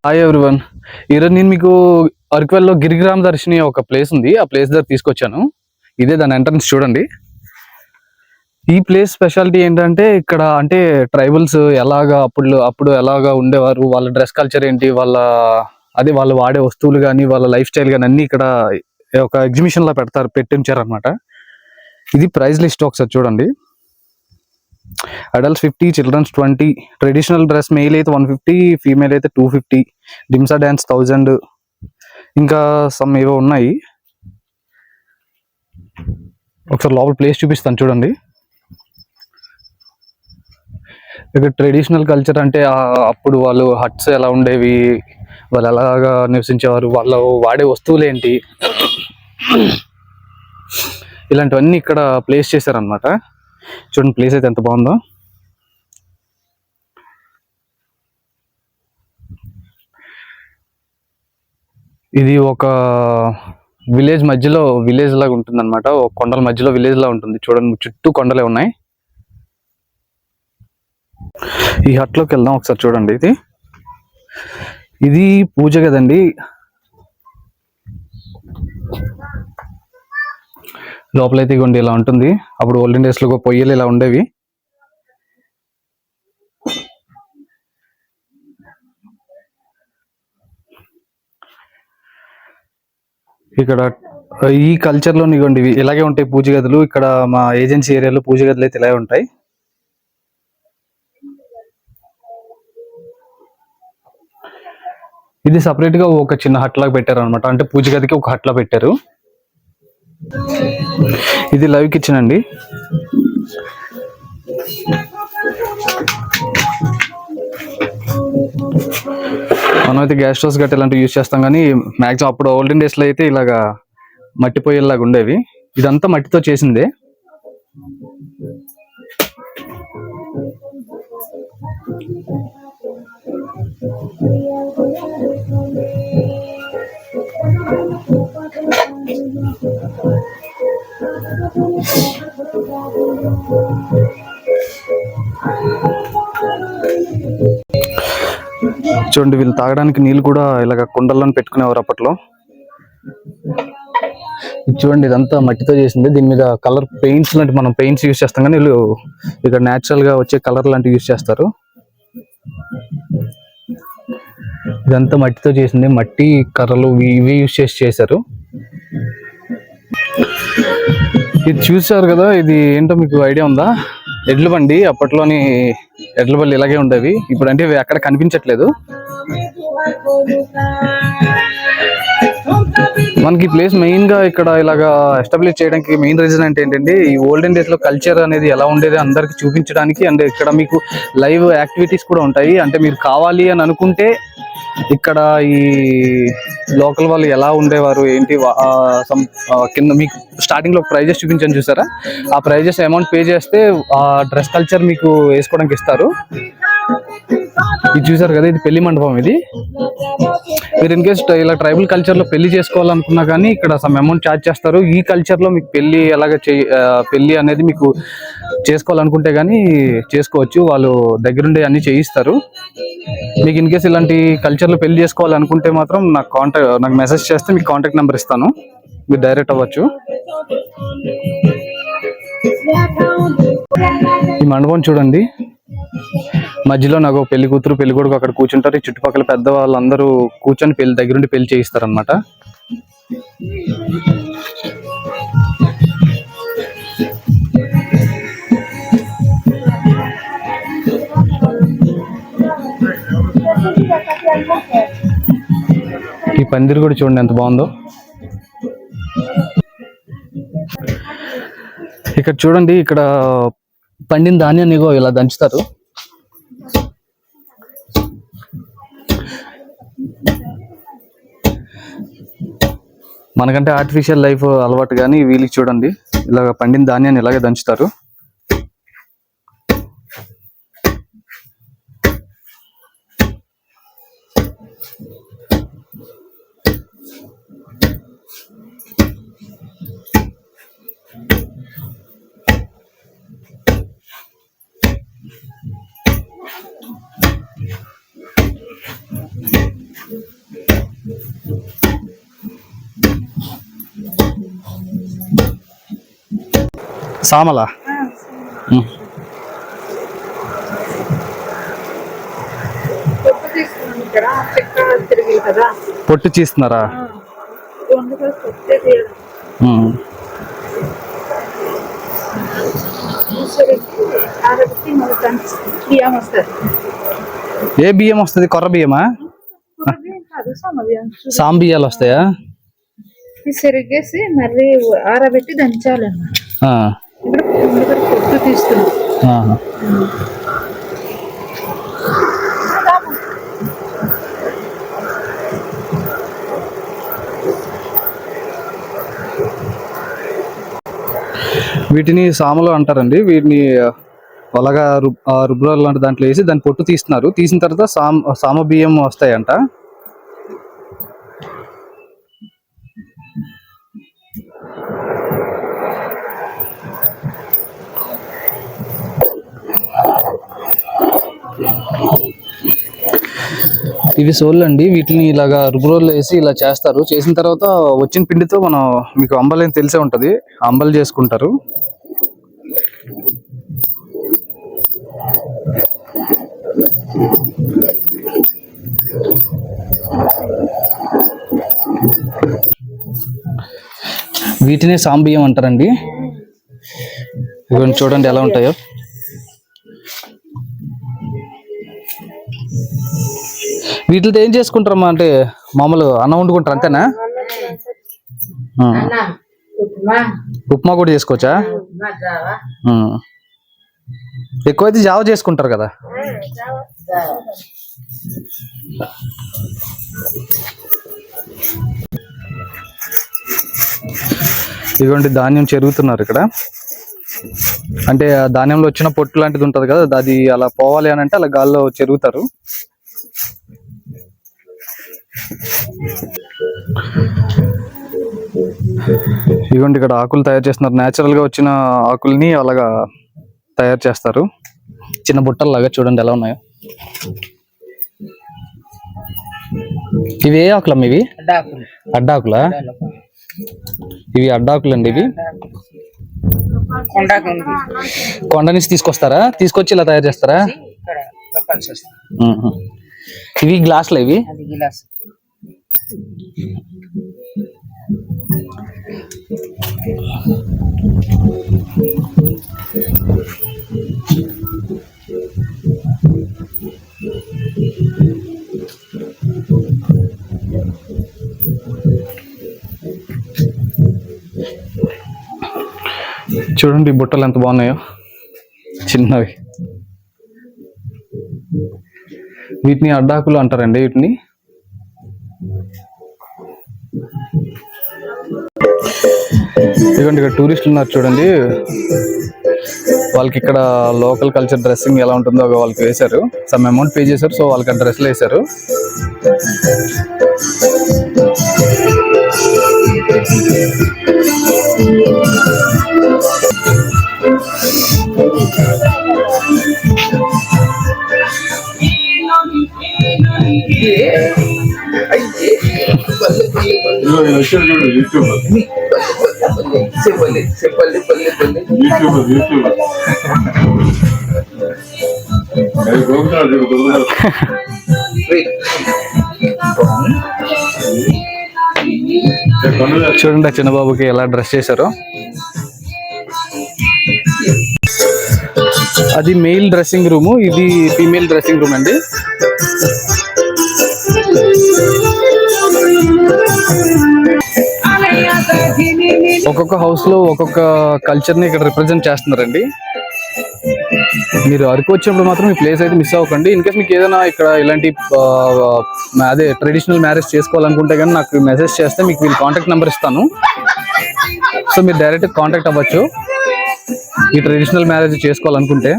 Hi everyone. ఈరోజు నేను మీకు అరకువెల్లో గిరిగ్రామ దర్శిని ఒక ప్లేస్ ఉంది. ఆ ప్లేస్ దగ్గర తీసుకొచ్చాను. ఇదే దాని ఎంట్రన్స్ చూడండి. ఈ ప్లేస్ స్పెషాలిటీ ఏంటంటే ఇక్కడ అంటే ట్రైబల్స్ ఎలాగా అప్పుడు ఎలాగా ఉండేవారు, వాళ్ళ డ్రెస్ కల్చర్ ఏంటి, వాళ్ళు వాడే వస్తువులు కానీ వాళ్ళ లైఫ్ స్టైల్ కానీ అన్ని ఇక్కడ ఒక ఎగ్జిబిషన్ లా పెట్టించారు అనమాట. ఇది ప్రైజ్ లిస్ట్ ఒకసారి చూడండి. Adults 50, childrens 20, traditional dress male అయితే 150, ఫీమేల్ అయితే 250, డిమ్సా డ్యాన్స్ 1000, ఇంకా సమ్ ఏవో ఉన్నాయి. ఒకసారి లోపల ప్లేస్ చూపిస్తాను చూడండి. ఇక్కడ ట్రెడిషనల్ కల్చర్ అంటే అప్పుడు వాళ్ళు హట్స్ ఎలా ఉండేవి, వాళ్ళు ఎలాగా నివసించేవారు, వాళ్ళు వాడే వస్తువులు ఏంటి, ఇలాంటివన్నీ ఇక్కడ ప్లేస్ చేశారనమాట. చూడండి ప్లేస్ అయితే ఎంత బాగుందో. ఇది ఒక విలేజ్ లాగా ఉంటుంది అనమాట. కొండల మధ్యలో విలేజ్ లా ఉంటుంది. చూడండి చుట్టూ కొండలే ఉన్నాయి. ఈ హట్ లోకి వెళ్దాం ఒకసారి చూడండి. ఇది పూజ కదండి. లోపలైతే ఇగోండి ఇలా ఉంటుంది. అప్పుడు ఓల్డెన్ డేస్ లో పొయ్యిలు ఇలా ఉండేవి. ఇక్కడ ఈ కల్చర్ లో ఇగోండి ఇలాగే ఉంటాయి పూజ గదులు. ఇక్కడ మా ఏజెన్సీ ఏరియాలో పూజ గదులు అయితే ఇలాగే ఉంటాయి. ఇది సపరేట్ గా ఒక చిన్న హట్ లాగా పెట్టారు అనమాట. అంటే పూజ గదికి ఒక హట్ లా పెట్టారు. ఇది లైవ్ కిచెన్ అండి. మనమైతే గ్యాస్ స్టవ్స్ గట్రా ఇలాంటివి యూజ్ చేస్తాం, కానీ మాక్సిమం అప్పుడు ఓల్డెన్ డేస్ లో అయితే ఇలాగా మట్టి పొయ్యిలాగా ఉండేవి. ఇదంతా మట్టితో చేసిందే. చూడండి వీళ్ళు తాగడానికి నీళ్ళు కూడా ఇలాగ కుండల్లో పెట్టుకునేవారు అప్పట్లో. చూడండి ఇదంతా మట్టితో చేసింది. దీని మీద కలర్ పెయింట్స్ లాంటి మనం పెయింట్స్ యూజ్ చేస్తాం, కానీ వీళ్ళు ఇక్కడ న్యాచురల్ గా వచ్చే కలర్ లాంటివి యూజ్ చేస్తారు. ఇదంతా మట్టితో చేసింది. మట్టి కర్రలు ఇవి యూజ్ చేశారు. ఇది చూసారు కదా, ఇది ఏంటో మీకు ఐడియా ఉందా? ఎడ్ల బండి. అప్పట్లోని ఎడ్ల బండి ఇలాగే ఉండేవి. ఇప్పుడు అంటే ఇవి ఎక్కడ కనిపించట్లేదు. మనకి ప్లేస్ మెయిన్ గా ఇక్కడ ఇలాగా ఎస్టాబ్లిష్ చేయడానికి మెయిన్ రీజన్ అంటే ఏంటంటే, ఈ ఓల్డెన్ డేస్ లో కల్చర్ అనేది ఎలా ఉండేది అందరికి చూపించడానికి. అండ్ ఇక్కడ మీకు లైవ్ యాక్టివిటీస్ కూడా ఉంటాయి. అంటే మీరు కావాలి అని అనుకుంటే ఇక్కడ ఈ లోకల్ వాళ్ళు ఎలా ఉండేవారు ఏంటి, కింద మీకు స్టార్టింగ్ లో ప్రైజెస్ చూపించాను చూసారా, ఆ ప్రైజెస్ అమౌంట్ పే చేస్తే ఆ డ్రెస్ కల్చర్ మీకు వేసుకోవడానికి ఇస్తారు. ఇది చూసారు కదా, ఇది పెళ్లి మండపం. ఇది మీరు ఇన్ కేస్ ఇలా ట్రైబల్ కల్చర్ లో పెళ్లి చేసుకోవాలనుకున్నా కానీ ఇక్కడ సమ్ అమౌంట్ ఛార్జ్ చేస్తారు. ఈ కల్చర్ లో మీకు పెళ్లి పెళ్లి అనేది మీకు చేసుకోవాలనుకుంటే కానీ చేసుకోవచ్చు. వాళ్ళు దగ్గరుండి అన్ని చేయిస్తారు. మీకు ఇన్ కేస్ ఇలాంటి కల్చర్ లో పెళ్లి చేసుకోవాలనుకుంటే మాత్రం నాకు మెసేజ్ చేస్తే మీకు కాంటాక్ట్ నెంబర్ ఇస్తాను, మీరు డైరెక్ట్ అవ్వచ్చు. ఈ మండపం చూడండి, మధ్యలో నాకు పెళ్లి కూతురు పెళ్లి కొడుకు అక్కడ కూర్చుంటారు. ఈ చుట్టుపక్కల పెద్ద వాళ్ళందరూ కూర్చొని దగ్గరుండి పెళ్లి చేయిస్తారు అనమాట. ఈ పందిరి కూడా చూడండి ఎంత బాగుందో. ఇక్కడ చూడండి, ఇక్కడ పండిన ధాన్యాన్ని ఇలా దంచుతారు. మనకంటే ఆర్టిఫిషియల్ లైఫ్ అలవాటు, కానీ వీళ్ళకి చూడండి ఇలాగ పండిన ధాన్యాన్ని ఇలాగే దంచుతారు. సామల పొట్టు తీస్తున్నారా? ఏ బియ్యం వస్తుంది? కొర్ర బియ్యమా? సాం బియ్యాలు వస్తాయా? సరిగేసి మళ్ళీ ఆరబెట్టి దంచాలన్నమాట. పొట్టు తీస్తున్నాం. వీటిని సామలు అంటారండి. వీటిని అలాగా రుబ్రాలు లాంటి దాంట్లో వేసి దాన్ని పొట్టు తీస్తున్నారు. తీసిన తర్వాత సామ బియ్యం వస్తాయంట. ఇవి సోళ్ళు అండి. వీటిని ఇలాగా రుబ్బురోల్లో వేసి ఇలా చేస్తారు. చేసిన తర్వాత వచ్చిన పిండితో మనం, మీకు అంబలి అని తెలిసే ఉంటది, అంబలి చేసుకుంటారు. వీటినే సాంబియ్యం అంటారండి. ఇవన్నీ చూడండి ఎలా ఉంటాయో. వీటితో ఏం చేసుకుంటారమ్మా? అంటే మామూలు అన్నం వండుకుంటారు అంతేనా? ఉప్మా కూడా చేసుకోవచ్చా? ఎక్కువైతే జావ చేసుకుంటారు కదా. ఇదిగోండి ధాన్యం చెరుగుతున్నారు ఇక్కడ. అంటే ఆ ధాన్యంలో వచ్చిన పొట్టు లాంటిది ఉంటది కదా, అది అలా పోవాలి అని అంటే అలా గాల్లో చెరుగుతారు. ఇదిగోండి ఇక్కడ ఆకులు తయారు చేస్తున్నారు. న్యాచురల్ గా వచ్చిన ఆకుల్ని అలాగా తయారు చేస్తారు. చిన్న బుట్టల్లాగా చూడండి ఎలా ఉన్నాయో. ఇవి ఏ ఆకులమ్మ? ఇవి అడ్డాకులా? ఇవి అడ్డాకులు అండి. ఇవి కొండ నుంచి తీసుకొస్తారా? తీసుకొచ్చి ఇలా తయారు చేస్తారా? ఇవి గ్లాసులు? ఇవి చూడండి బుట్టలు ఎంత బాగున్నాయో, చిన్నవి. వీటిని అడ్డాకులు అంటారండి. వీటిని ఇదిగోండి ఇక్కడ టూరిస్టులు ఉన్నారు చూడండి. వాళ్ళకి ఇక్కడ లోకల్ కల్చర్ డ్రెస్సింగ్ ఎలా ఉంటుందో వాళ్ళకి వేశారు. సమ్ అమౌంట్ పే చేశారు, సో వాళ్ళకి ఆ డ్రెస్లు వేశారు. చూడండి చిన్నబాబుకి ఎలా డ్రెస్ చేశారో. అది మెయిల్ డ్రెస్సింగ్ రూము, ఇది ఫీమేల్ డ్రెస్సింగ్ రూమ్ అండి. ఒక్కొక్క హౌస్ లో ఒక్కొక్క కల్చర్ ని ఇక్కడ రిప్రజెంట్ చేస్తున్నారండి. మీరు అరకు వచ్చినప్పుడు మాత్రం ఈ ప్లేస్ అయితే మిస్ అవ్వకండి. ఇన్ కేస్ మీకు ఏదైనా ఇక్కడ ఇలాంటి అదే ట్రెడిషనల్ మ్యారేజ్ చేసుకోవాలనుకుంటే కానీ నాకు మెసేజ్ చేస్తే మీకు వీళ్ళు కాంటాక్ట్ నెంబర్ ఇస్తాను. సో మీరు డైరెక్ట్ కాంటాక్ట్ అవ్వచ్చు ఈ ట్రెడిషనల్ మ్యారేజ్ చేసుకోవాలనుకుంటే.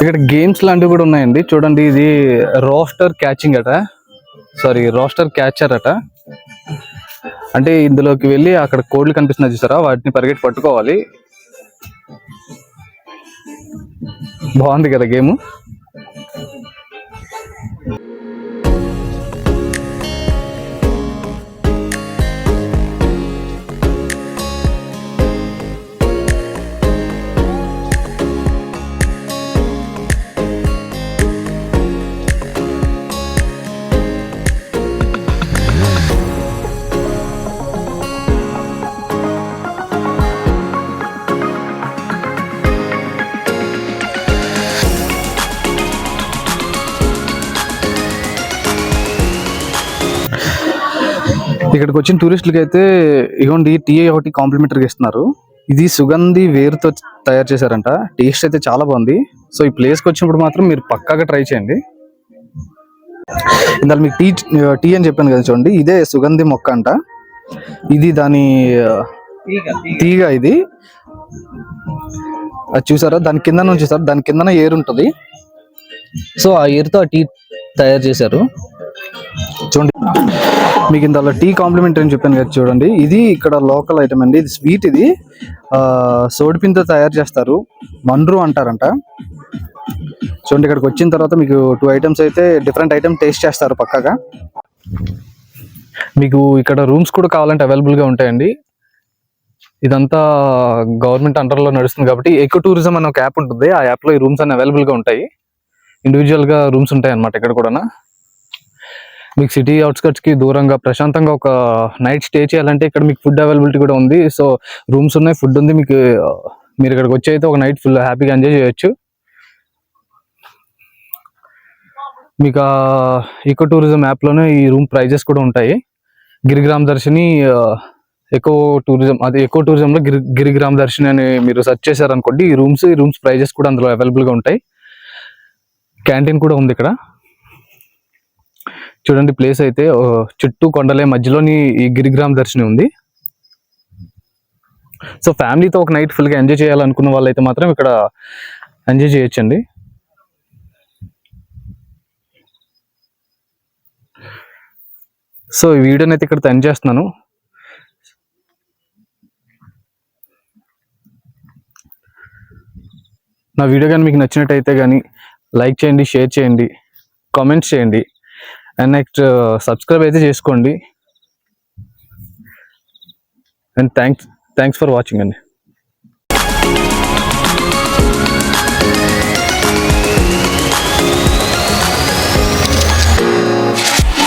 ఇక్కడ గేమ్స్ లాంటివి కూడా ఉన్నాయండి. చూడండి ఇది రోస్టర్ క్యాచింగ్ అట, సారీ రోస్టర్ క్యాచర్ అట. అంటే ఇందులోకి వెళ్ళి అక్కడ కోడ్లు కనిపిస్తున్నాయి చూసారా, వాటిని పరిగెట్టి పట్టుకోవాలి. బాగుంది కదా గేమ్. ఇక్కడికి వచ్చిన టూరిస్టులకి అయితే ఇగోండి టీ ఒకటి కాంప్లిమెంటరీగా ఇస్తున్నారు. ఇది సుగంధి వేరుతో తయారు చేశారంట. టేస్ట్ అయితే చాలా బాగుంది. సో ఈ ప్లేస్కి వచ్చినప్పుడు మాత్రం మీరు పక్కాగా ట్రై చేయండి. ఇందాక మీకు టీ అని చెప్పాను కదా, చూడండి ఇదే సుగంధి మొక్క అంట. ఇది దాని తీగ. ఇది అది చూసారా, దాని కింద నుంచి చూసారా, దాని కిందన ఏరు ఉంటుంది. సో ఆ ఏరుతో ఆ టీ తయారు చేశారు. చూడండి మీకు ఇందులో టీ కాంప్లిమెంటరీ అని చెప్పాను కదా, చూడండి ఇది ఇక్కడ లోకల్ ఐటమ్ అండి. ఇది స్వీట్. ఇది సోడిపిండితో తయారు చేస్తారు. మండ్రు అంటారంట. చూడండి ఇక్కడికి వచ్చిన తర్వాత మీకు 2 ఐటమ్స్ అయితే డిఫరెంట్ ఐటమ్ టేస్ట్ చేస్తారు పక్కాగా. మీకు ఇక్కడ రూమ్స్ కూడా కావాలంటే అవైలబుల్గా ఉంటాయండి. ఇదంతా గవర్నమెంట్ అండర్లో నడుస్తుంది కాబట్టి ఎకో టూరిజం అనే ఒక యాప్ ఉంటుంది. ఆ యాప్లో ఈ రూమ్స్ అన్ని అవైలబుల్గా ఉంటాయి. ఇండివిజువల్గా రూమ్స్ ఉంటాయి అన్నమాట ఇక్కడ కూడా. మీకు సిటీ అవుట్స్కట్స్కి దూరంగా ప్రశాంతంగా ఒక నైట్ స్టే చేయాలంటే ఇక్కడ మీకు ఫుడ్ అవైలబిలిటీ కూడా ఉంది. సో రూమ్స్ ఉన్నాయి, ఫుడ్ ఉంది. మీకు మీరు ఇక్కడికి వచ్చి అయితే ఒక నైట్ ఫుల్ హ్యాపీగా ఎంజాయ్ చేయొచ్చు. మీకు ఎకో టూరిజం యాప్లోనే ఈ రూమ్ ప్రైజెస్ కూడా ఉంటాయి. గిరిగ్రామ్ దర్శిని ఎకో టూరిజంలో గిరిగ్రామ్ దర్శిని అని మీరు సెర్చ్ చేశారనుకోండి, ఈ రూమ్స్ ప్రైజెస్ కూడా అందులో అవైలబుల్గా ఉంటాయి. క్యాంటీన్ కూడా ఉంది ఇక్కడ. చూడండి ప్లేస్ అయితే చుట్టూ కొండలే మధ్యలోని ఈ గిరిగ్రామ్ దర్శిని ఉంది. సో ఫ్యామిలీతో ఒక నైట్ ఫుల్గా ఎంజాయ్ చేయాలనుకున్న వాళ్ళైతే మాత్రం ఇక్కడ ఎంజాయ్ చేయొచ్చండి. సో ఈ వీడియోని అయితే ఇక్కడ ఎండ్ చేస్తున్నాను. నా వీడియో కానీ మీకు నచ్చినట్టయితే కానీ లైక్ చేయండి, షేర్ చేయండి, కామెంట్స్ చేయండి, అండ్ నెక్స్ట్ సబ్స్క్రైబ్ అయితే చేసుకోండి. అండ్ థ్యాంక్స్ ఫర్ వాచింగ్ అండి.